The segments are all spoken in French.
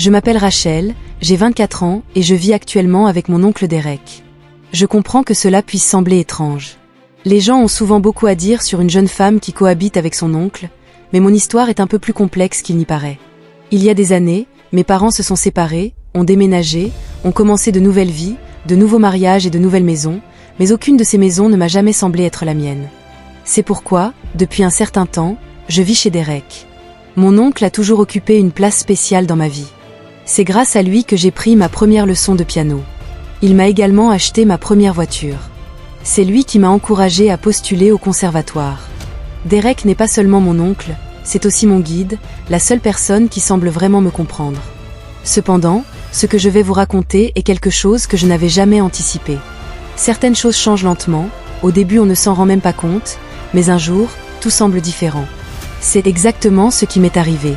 Je m'appelle Rachel, j'ai 24 ans et je vis actuellement avec mon oncle Derek. Je comprends que cela puisse sembler étrange. Les gens ont souvent beaucoup à dire sur une jeune femme qui cohabite avec son oncle, mais mon histoire est un peu plus complexe qu'il n'y paraît. Il y a des années, mes parents se sont séparés, ont déménagé, ont commencé de nouvelles vies, de nouveaux mariages et de nouvelles maisons, mais aucune de ces maisons ne m'a jamais semblé être la mienne. C'est pourquoi, depuis un certain temps, je vis chez Derek. Mon oncle a toujours occupé une place spéciale dans ma vie. C'est grâce à lui que j'ai pris ma première leçon de piano. Il m'a également acheté ma première voiture. C'est lui qui m'a encouragé à postuler au conservatoire. Derek n'est pas seulement mon oncle, c'est aussi mon guide, la seule personne qui semble vraiment me comprendre. Cependant, ce que je vais vous raconter est quelque chose que je n'avais jamais anticipé. Certaines choses changent lentement, au début on ne s'en rend même pas compte, mais un jour, tout semble différent. C'est exactement ce qui m'est arrivé.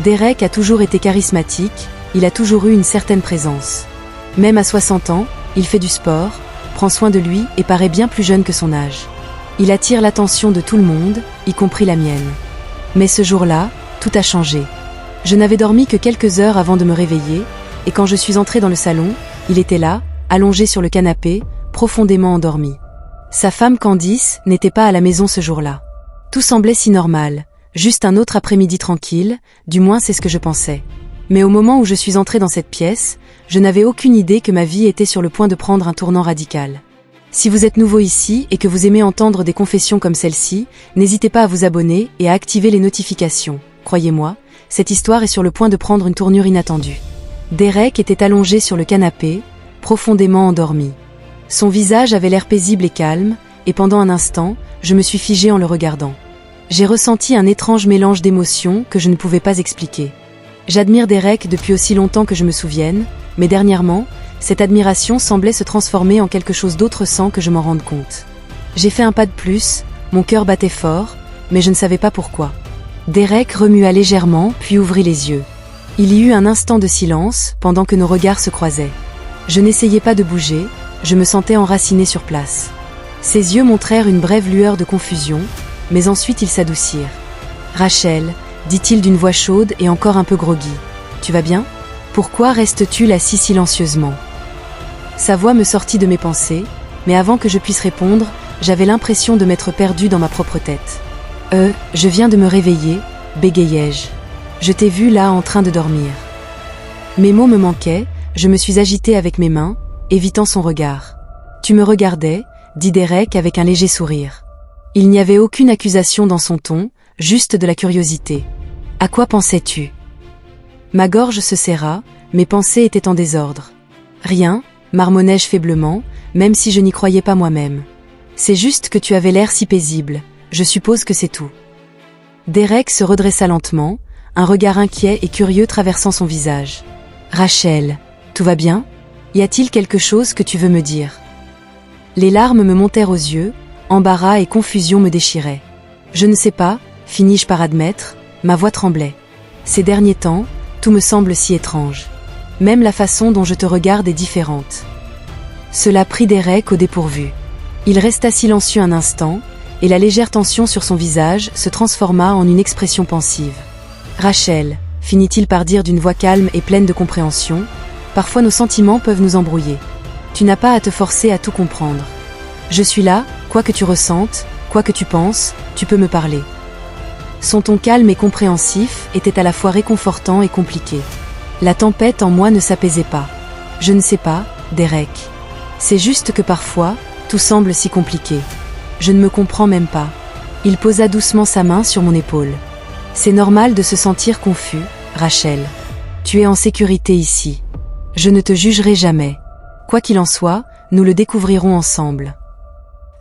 Derek a toujours été charismatique, il a toujours eu une certaine présence. Même à 60 ans, il fait du sport, prend soin de lui et paraît bien plus jeune que son âge. Il attire l'attention de tout le monde, y compris la mienne. Mais ce jour-là, tout a changé. Je n'avais dormi que quelques heures avant de me réveiller, et quand je suis entrée dans le salon, il était là, allongé sur le canapé, profondément endormi. Sa femme Candice n'était pas à la maison ce jour-là. Tout semblait si normal, juste un autre après-midi tranquille, du moins c'est ce que je pensais. Mais au moment où je suis entrée dans cette pièce, je n'avais aucune idée que ma vie était sur le point de prendre un tournant radical. Si vous êtes nouveau ici et que vous aimez entendre des confessions comme celle-ci, n'hésitez pas à vous abonner et à activer les notifications. Croyez-moi, cette histoire est sur le point de prendre une tournure inattendue. Derek était allongé sur le canapé, profondément endormi. Son visage avait l'air paisible et calme, et pendant un instant, je me suis figée en le regardant. J'ai ressenti un étrange mélange d'émotions que je ne pouvais pas expliquer. J'admire Derek depuis aussi longtemps que je me souvienne, mais dernièrement, cette admiration semblait se transformer en quelque chose d'autre sans que je m'en rende compte. J'ai fait un pas de plus, mon cœur battait fort, mais je ne savais pas pourquoi. Derek remua légèrement, puis ouvrit les yeux. Il y eut un instant de silence, pendant que nos regards se croisaient. Je n'essayais pas de bouger, je me sentais enracinée sur place. Ses yeux montrèrent une brève lueur de confusion, mais ensuite ils s'adoucirent. « Rachel », dit-il d'une voix chaude et encore un peu groggy. « Tu vas bien ? Pourquoi restes-tu là si silencieusement ?» Sa voix me sortit de mes pensées, mais avant que je puisse répondre, j'avais l'impression de m'être perdue dans ma propre tête. « Je viens de me réveiller », bégayai-je. « Je t'ai vu là en train de dormir. » Mes mots me manquaient, je me suis agitée avec mes mains, évitant son regard. « Tu me regardais », dit Derek avec un léger sourire. Il n'y avait aucune accusation dans son ton, juste de la curiosité. « À quoi pensais-tu » Ma gorge se serra, mes pensées étaient en désordre. « Rien », marmonnai-je faiblement, même si je n'y croyais pas moi-même. « C'est juste que tu avais l'air si paisible, je suppose que c'est tout. » Derek se redressa lentement, un regard inquiet et curieux traversant son visage. « Rachel, tout va bien ? Y a-t-il quelque chose que tu veux me dire ?» Les larmes me montèrent aux yeux, embarras et confusion me déchiraient. « Je ne sais pas », finis-je par admettre, ma voix tremblait. Ces derniers temps, tout me semble si étrange. Même la façon dont je te regarde est différente. Cela prit Derek au dépourvu. Il resta silencieux un instant, et la légère tension sur son visage se transforma en une expression pensive. « Rachel », finit-il par dire d'une voix calme et pleine de compréhension, « parfois nos sentiments peuvent nous embrouiller. Tu n'as pas à te forcer à tout comprendre. Je suis là, quoi que tu ressentes, quoi que tu penses, tu peux me parler. » Son ton calme et compréhensif était à la fois réconfortant et compliqué. La tempête en moi ne s'apaisait pas. Je ne sais pas, Derek. C'est juste que parfois, tout semble si compliqué. Je ne me comprends même pas. Il posa doucement sa main sur mon épaule. C'est normal de se sentir confus, Rachel. Tu es en sécurité ici. Je ne te jugerai jamais. Quoi qu'il en soit, nous le découvrirons ensemble.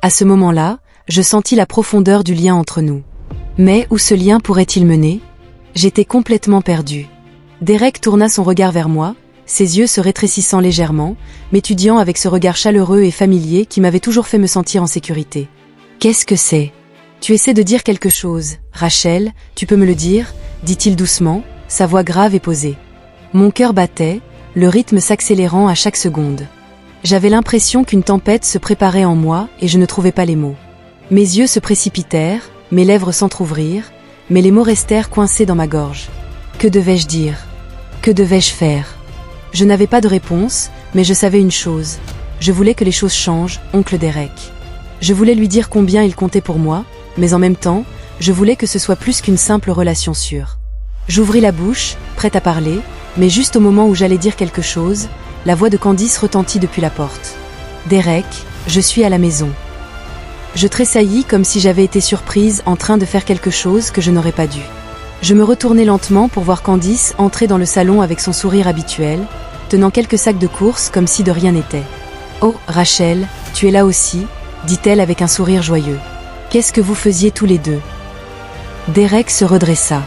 À ce moment-là, je sentis la profondeur du lien entre nous. Mais où ce lien pourrait-il mener ? J'étais complètement perdue. Derek tourna son regard vers moi, ses yeux se rétrécissant légèrement, m'étudiant avec ce regard chaleureux et familier qui m'avait toujours fait me sentir en sécurité. « Qu'est-ce que c'est ? Tu essaies de dire quelque chose, Rachel, tu peux me le dire ?» dit-il doucement, sa voix grave et posée. Mon cœur battait, le rythme s'accélérant à chaque seconde. J'avais l'impression qu'une tempête se préparait en moi et je ne trouvais pas les mots. Mes yeux se précipitèrent, mes lèvres s'entr'ouvrirent, mais les mots restèrent coincés dans ma gorge. Que devais-je dire ? Que devais-je faire? Je n'avais pas de réponse, mais je savais une chose. Je voulais que les choses changent, oncle Derek. Je voulais lui dire combien il comptait pour moi, mais en même temps, je voulais que ce soit plus qu'une simple relation sûre. J'ouvris la bouche, prête à parler, mais juste au moment où j'allais dire quelque chose, la voix de Candice retentit depuis la porte. « Derek, je suis à la maison. » Je tressaillis comme si j'avais été surprise en train de faire quelque chose que je n'aurais pas dû. Je me retournai lentement pour voir Candice entrer dans le salon avec son sourire habituel, tenant quelques sacs de courses comme si de rien n'était. « Oh, Rachel, tu es là aussi ?» dit-elle avec un sourire joyeux. « Qu'est-ce que vous faisiez tous les deux ?» Derek se redressa.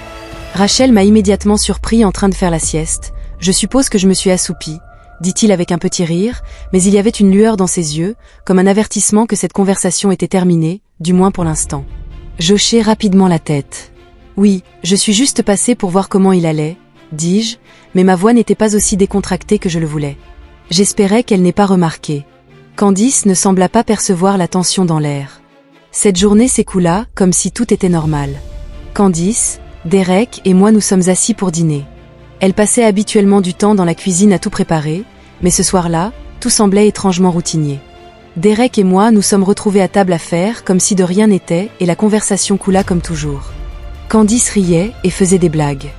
Rachel m'a immédiatement surpris en train de faire la sieste. « Je suppose que je me suis assoupie », dit-il avec un petit rire, mais il y avait une lueur dans ses yeux, comme un avertissement que cette conversation était terminée, du moins pour l'instant. J'hochai rapidement la tête. « Oui, je suis juste passée pour voir comment il allait, » dis-je, mais ma voix n'était pas aussi décontractée que je le voulais. J'espérais qu'elle n'ait pas remarqué. Candice ne sembla pas percevoir la tension dans l'air. Cette journée s'écoula comme si tout était normal. Candice, Derek et moi nous sommes assis pour dîner. Elle passait habituellement du temps dans la cuisine à tout préparer, mais ce soir-là, tout semblait étrangement routinier. Derek et moi nous sommes retrouvés à table à faire comme si de rien n'était et la conversation coula comme toujours. Candice riait et faisait des blagues.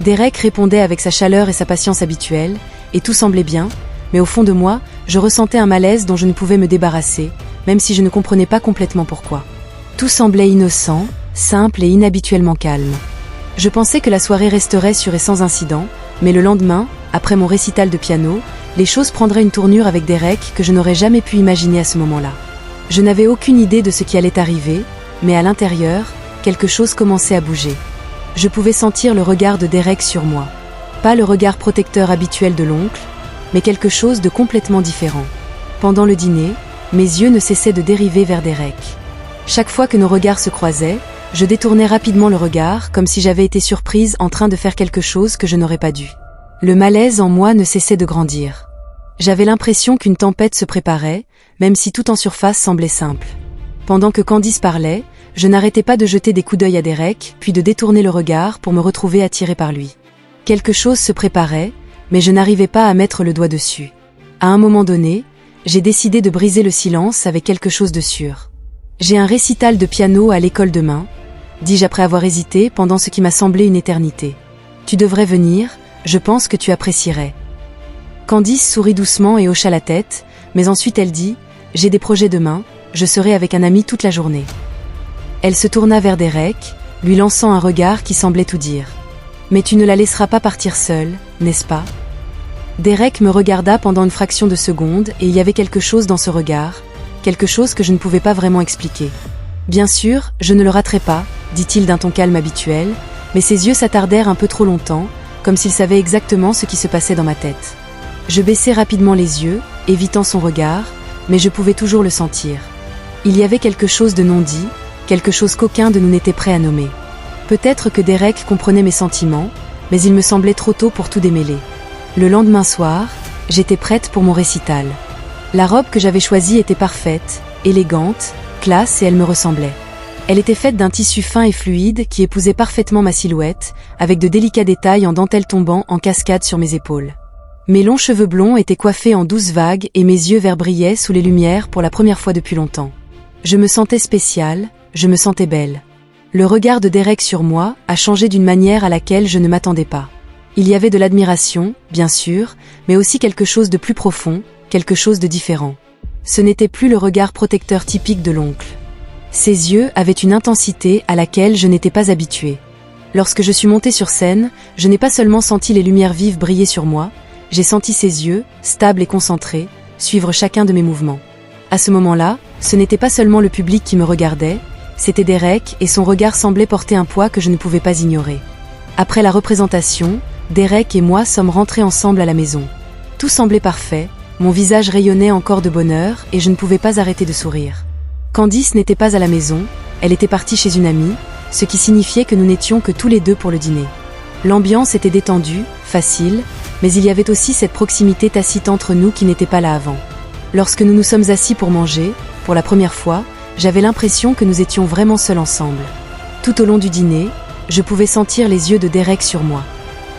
Derek répondait avec sa chaleur et sa patience habituelles, et tout semblait bien, mais au fond de moi, je ressentais un malaise dont je ne pouvais me débarrasser, même si je ne comprenais pas complètement pourquoi. Tout semblait innocent, simple et inhabituellement calme. Je pensais que la soirée resterait sûre et sans incident, mais le lendemain, après mon récital de piano, les choses prendraient une tournure avec Derek que je n'aurais jamais pu imaginer à ce moment-là. Je n'avais aucune idée de ce qui allait arriver, mais à l'intérieur, quelque chose commençait à bouger. Je pouvais sentir le regard de Derek sur moi. Pas le regard protecteur habituel de l'oncle, mais quelque chose de complètement différent. Pendant le dîner, mes yeux ne cessaient de dériver vers Derek. Chaque fois que nos regards se croisaient, je détournais rapidement le regard, comme si j'avais été surprise en train de faire quelque chose que je n'aurais pas dû. Le malaise en moi ne cessait de grandir. J'avais l'impression qu'une tempête se préparait, même si tout en surface semblait simple. Pendant que Candice parlait, je n'arrêtais pas de jeter des coups d'œil à Derek, puis de détourner le regard pour me retrouver attirée par lui. Quelque chose se préparait, mais je n'arrivais pas à mettre le doigt dessus. À un moment donné, j'ai décidé de briser le silence avec quelque chose de sûr. « J'ai un récital de piano à l'école demain », dis-je après avoir hésité pendant ce qui m'a semblé une éternité. « Tu devrais venir, je pense que tu apprécierais. » Candice sourit doucement et hocha la tête, mais ensuite elle dit « J'ai des projets demain, je serai avec un ami toute la journée. » Elle se tourna vers Derek, lui lançant un regard qui semblait tout dire. « Mais tu ne la laisseras pas partir seule, n'est-ce pas ?» Derek me regarda pendant une fraction de seconde et il y avait quelque chose dans ce regard, quelque chose que je ne pouvais pas vraiment expliquer. « Bien sûr, je ne le raterai pas, » dit-il d'un ton calme habituel, mais ses yeux s'attardèrent un peu trop longtemps, comme s'il savait exactement ce qui se passait dans ma tête. Je baissai rapidement les yeux, évitant son regard, mais je pouvais toujours le sentir. Il y avait quelque chose de non dit, quelque chose qu'aucun de nous n'était prêt à nommer. Peut-être que Derek comprenait mes sentiments, mais il me semblait trop tôt pour tout démêler. Le lendemain soir, j'étais prête pour mon récital. La robe que j'avais choisie était parfaite, élégante, classe et elle me ressemblait. Elle était faite d'un tissu fin et fluide qui épousait parfaitement ma silhouette, avec de délicats détails en dentelle tombant en cascade sur mes épaules. Mes longs cheveux blonds étaient coiffés en douces vagues et mes yeux verts brillaient sous les lumières pour la première fois depuis longtemps. Je me sentais spéciale, je me sentais belle. Le regard de Derek sur moi a changé d'une manière à laquelle je ne m'attendais pas. Il y avait de l'admiration, bien sûr, mais aussi quelque chose de plus profond, quelque chose de différent. Ce n'était plus le regard protecteur typique de l'oncle. Ses yeux avaient une intensité à laquelle je n'étais pas habituée. Lorsque je suis montée sur scène, je n'ai pas seulement senti les lumières vives briller sur moi, j'ai senti ses yeux, stables et concentrés, suivre chacun de mes mouvements. À ce moment-là, ce n'était pas seulement le public qui me regardait, c'était Derek et son regard semblait porter un poids que je ne pouvais pas ignorer. Après la représentation, Derek et moi sommes rentrés ensemble à la maison. Tout semblait parfait, mon visage rayonnait encore de bonheur et je ne pouvais pas arrêter de sourire. Candice n'était pas à la maison, elle était partie chez une amie, ce qui signifiait que nous n'étions que tous les deux pour le dîner. L'ambiance était détendue, facile, mais il y avait aussi cette proximité tacite entre nous qui n'était pas là avant. Lorsque nous nous sommes assis pour manger, pour la première fois, j'avais l'impression que nous étions vraiment seuls ensemble. Tout au long du dîner, je pouvais sentir les yeux de Derek sur moi.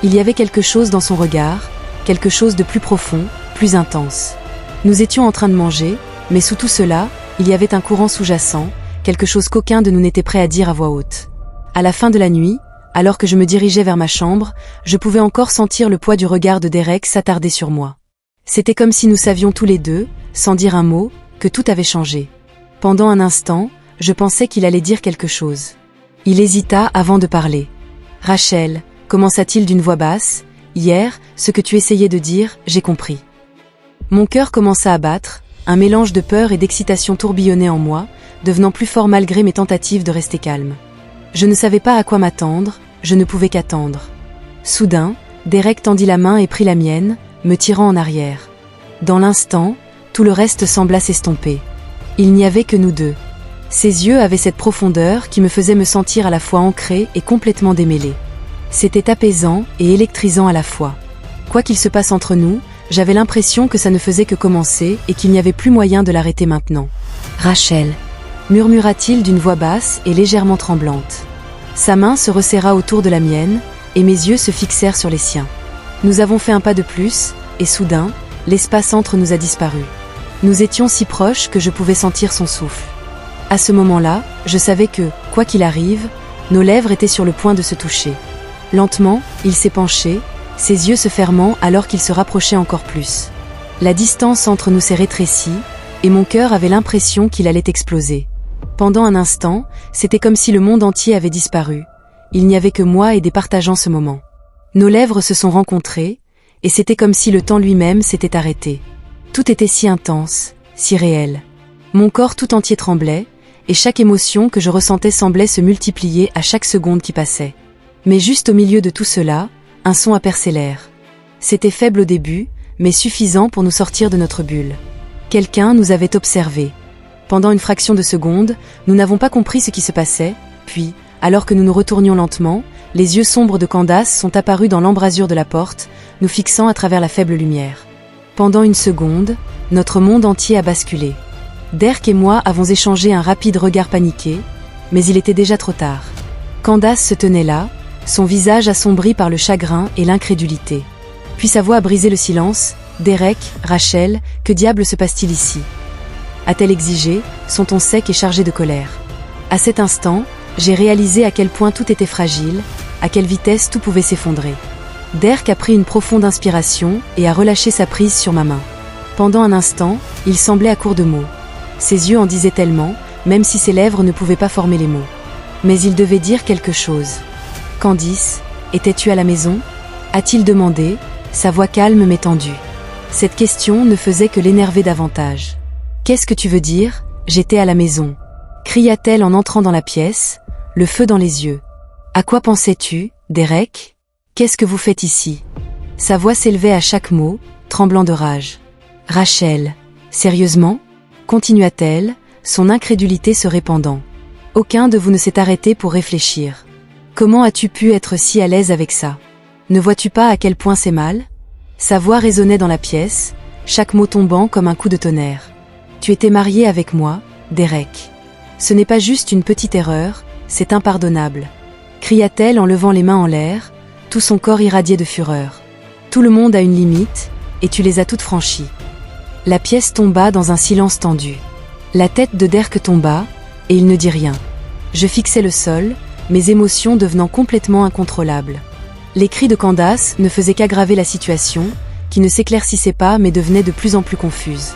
Il y avait quelque chose dans son regard, quelque chose de plus profond, plus intense. Nous étions en train de manger, mais sous tout cela, il y avait un courant sous-jacent, quelque chose qu'aucun de nous n'était prêt à dire à voix haute. À la fin de la nuit, alors que je me dirigeais vers ma chambre, je pouvais encore sentir le poids du regard de Derek s'attarder sur moi. C'était comme si nous savions tous les deux, sans dire un mot, que tout avait changé. Pendant un instant, je pensais qu'il allait dire quelque chose. Il hésita avant de parler. « Rachel », commença-t-il d'une voix basse, « hier, ce que tu essayais de dire, j'ai compris. » Mon cœur commença à battre, un mélange de peur et d'excitation tourbillonnait en moi, devenant plus fort malgré mes tentatives de rester calme. Je ne savais pas à quoi m'attendre, je ne pouvais qu'attendre. Soudain, Derek tendit la main et prit la mienne, me tirant en arrière. Dans l'instant, tout le reste sembla s'estomper. Il n'y avait que nous deux. Ses yeux avaient cette profondeur qui me faisait me sentir à la fois ancré et complètement démêlé. C'était apaisant et électrisant à la fois. Quoi qu'il se passe entre nous, j'avais l'impression que ça ne faisait que commencer et qu'il n'y avait plus moyen de l'arrêter maintenant. « Rachel », murmura-t-il d'une voix basse et légèrement tremblante. Sa main se resserra autour de la mienne, et mes yeux se fixèrent sur les siens. Nous avons fait un pas de plus, et soudain, l'espace entre nous a disparu. Nous étions si proches que je pouvais sentir son souffle. À ce moment-là, je savais que, quoi qu'il arrive, nos lèvres étaient sur le point de se toucher. Lentement, il s'est penché, ses yeux se fermant alors qu'il se rapprochait encore plus. La distance entre nous s'est rétrécie, et mon cœur avait l'impression qu'il allait exploser. Pendant un instant, c'était comme si le monde entier avait disparu. Il n'y avait que moi et des partageant ce moment. Nos lèvres se sont rencontrées, et c'était comme si le temps lui-même s'était arrêté. Tout était si intense, si réel. Mon corps tout entier tremblait, et chaque émotion que je ressentais semblait se multiplier à chaque seconde qui passait. Mais juste au milieu de tout cela, un son a percé l'air. C'était faible au début, mais suffisant pour nous sortir de notre bulle. Quelqu'un nous avait observés. Pendant une fraction de seconde, nous n'avons pas compris ce qui se passait, puis, alors que nous nous retournions lentement, les yeux sombres de Candace sont apparus dans l'embrasure de la porte, nous fixant à travers la faible lumière. Pendant une seconde, notre monde entier a basculé. Derek et moi avons échangé un rapide regard paniqué, mais il était déjà trop tard. Candace se tenait là, son visage assombri par le chagrin et l'incrédulité. Puis sa voix a brisé le silence. « Derek, Rachel, que diable se passe-t-il ici ?» a-t-elle exigé, son ton sec et chargé de colère. À cet instant, j'ai réalisé à quel point tout était fragile, à quelle vitesse tout pouvait s'effondrer. Derek a pris une profonde inspiration et a relâché sa prise sur ma main. Pendant un instant, il semblait à court de mots. Ses yeux en disaient tellement, même si ses lèvres ne pouvaient pas former les mots. Mais il devait dire quelque chose. « Candice, étais-tu à la maison ?» a-t-il demandé, sa voix calme mais tendue. Cette question ne faisait que l'énerver davantage. « Qu'est-ce que tu veux dire, j'étais à la maison ?» cria-t-elle en entrant dans la pièce, le feu dans les yeux. « À quoi pensais-tu, Derek ? Qu'est-ce que vous faites ici ?» Sa voix s'élevait à chaque mot, tremblant de rage. « Rachel, sérieusement ?» continua-t-elle, son incrédulité se répandant. « Aucun de vous ne s'est arrêté pour réfléchir. Comment as-tu pu être si à l'aise avec ça ? Ne vois-tu pas à quel point c'est mal ?» Sa voix résonnait dans la pièce, chaque mot tombant comme un coup de tonnerre. « Tu étais marié avec moi, Derek. Ce n'est pas juste une petite erreur, c'est impardonnable. » cria-t-elle en levant les mains en l'air, tout son corps irradié de fureur. « Tout le monde a une limite, et tu les as toutes franchies. » La pièce tomba dans un silence tendu. La tête de Derek tomba, et il ne dit rien. Je fixais le sol, mes émotions devenant complètement incontrôlables. Les cris de Candace ne faisaient qu'aggraver la situation, qui ne s'éclaircissait pas mais devenait de plus en plus confuse.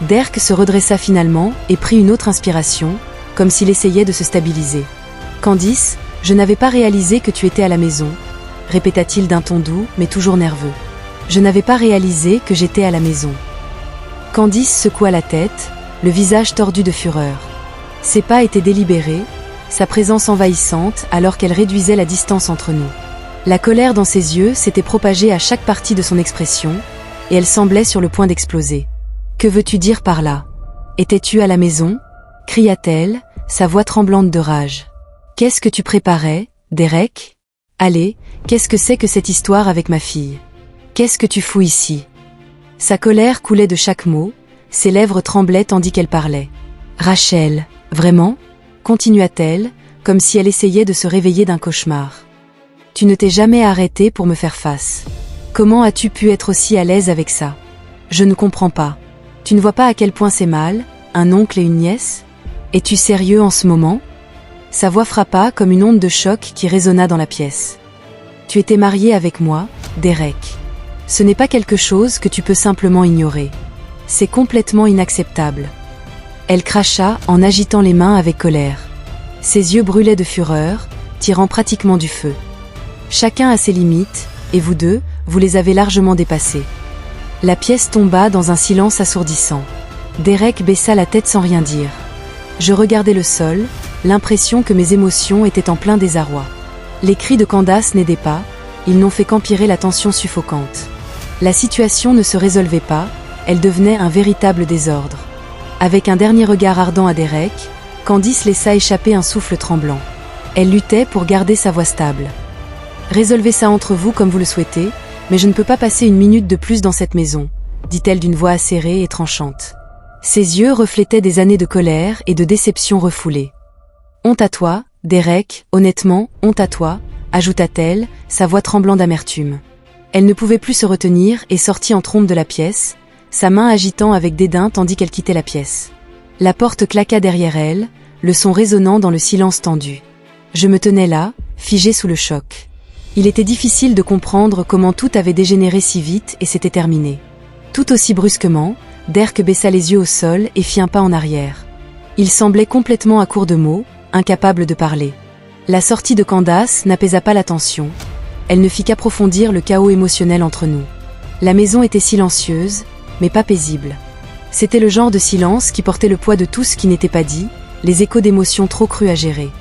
Derek se redressa finalement et prit une autre inspiration, comme s'il essayait de se stabiliser. « Candice, je n'avais pas réalisé que tu étais à la maison, » répéta-t-il d'un ton doux mais toujours nerveux. « Je n'avais pas réalisé que j'étais à la maison. » Candice secoua la tête, le visage tordu de fureur. Ses pas étaient délibérés, sa présence envahissante alors qu'elle réduisait la distance entre nous. La colère dans ses yeux s'était propagée à chaque partie de son expression, et elle semblait sur le point d'exploser. « Que veux-tu dire par là ? Étais-tu à la maison ?» cria-t-elle, sa voix tremblante de rage. « Qu'est-ce que tu préparais, Derek ? Allez, qu'est-ce que c'est que cette histoire avec ma fille ? Qu'est-ce que tu fous ici ?» Sa colère coulait de chaque mot, ses lèvres tremblaient tandis qu'elle parlait. « Rachel, vraiment ?» continua-t-elle, comme si elle essayait de se réveiller d'un cauchemar. « Tu ne t'es jamais arrêté pour me faire face. Comment as-tu pu être aussi à l'aise avec ça? Je ne comprends pas. Tu ne vois pas à quel point c'est mal, un oncle et une nièce? Es-tu sérieux en ce moment? Sa voix frappa comme une onde de choc qui résonna dans la pièce. Tu étais marié avec moi, Derek. Ce n'est pas quelque chose que tu peux simplement ignorer. C'est complètement inacceptable. Elle cracha en agitant les mains avec colère. Ses yeux brûlaient de fureur, tirant pratiquement du feu. Chacun a ses limites, et vous deux, vous les avez largement dépassées. La pièce tomba dans un silence assourdissant. Derek baissa la tête sans rien dire. Je regardais le sol, l'impression que mes émotions étaient en plein désarroi. Les cris de Candace n'aidaient pas, ils n'ont fait qu'empirer la tension suffocante. La situation ne se résolvait pas, elle devenait un véritable désordre. Avec un dernier regard ardent à Derek, Candice laissa échapper un souffle tremblant. Elle luttait pour garder sa voix stable. « Résolvez ça entre vous comme vous le souhaitez, mais je ne peux pas passer une minute de plus dans cette maison, » dit-elle d'une voix acérée et tranchante. Ses yeux reflétaient des années de colère et de déception refoulées. « Honte à toi, Derek, honnêtement, honte à toi, » ajouta-t-elle, sa voix tremblant d'amertume. Elle ne pouvait plus se retenir et sortit en trombe de la pièce, sa main agitant avec dédain tandis qu'elle quittait la pièce. La porte claqua derrière elle, le son résonnant dans le silence tendu. Je me tenais là, figé sous le choc. Il était difficile de comprendre comment tout avait dégénéré si vite et s'était terminé. Tout aussi brusquement, Derek baissa les yeux au sol et fit un pas en arrière. Il semblait complètement à court de mots, incapable de parler. La sortie de Candace n'apaisa pas la tension. Elle ne fit qu'approfondir le chaos émotionnel entre nous. La maison était silencieuse, mais pas paisible. C'était le genre de silence qui portait le poids de tout ce qui n'était pas dit, les échos d'émotions trop crus à gérer.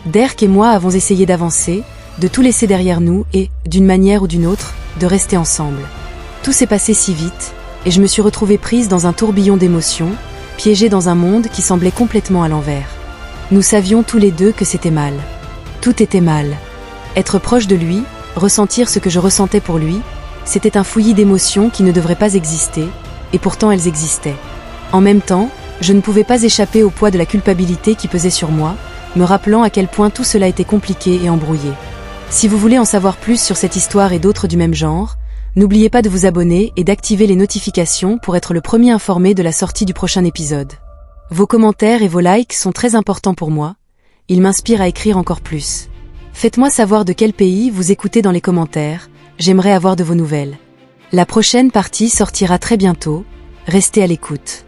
Derek et moi avons essayé d'avancer, de tout laisser derrière nous et, d'une manière ou d'une autre, de rester ensemble. Tout s'est passé si vite, et je me suis retrouvée prise dans un tourbillon d'émotions, piégée dans un monde qui semblait complètement à l'envers. Nous savions tous les deux que c'était mal. Tout était mal. Être proche de lui, ressentir ce que je ressentais pour lui, c'était un fouillis d'émotions qui ne devraient pas exister, et pourtant elles existaient. En même temps, je ne pouvais pas échapper au poids de la culpabilité qui pesait sur moi, me rappelant à quel point tout cela était compliqué et embrouillé. Si vous voulez en savoir plus sur cette histoire et d'autres du même genre, n'oubliez pas de vous abonner et d'activer les notifications pour être le premier informé de la sortie du prochain épisode. Vos commentaires et vos likes sont très importants pour moi, ils m'inspirent à écrire encore plus. Faites-moi savoir de quel pays vous écoutez dans les commentaires, j'aimerais avoir de vos nouvelles. La prochaine partie sortira très bientôt, restez à l'écoute.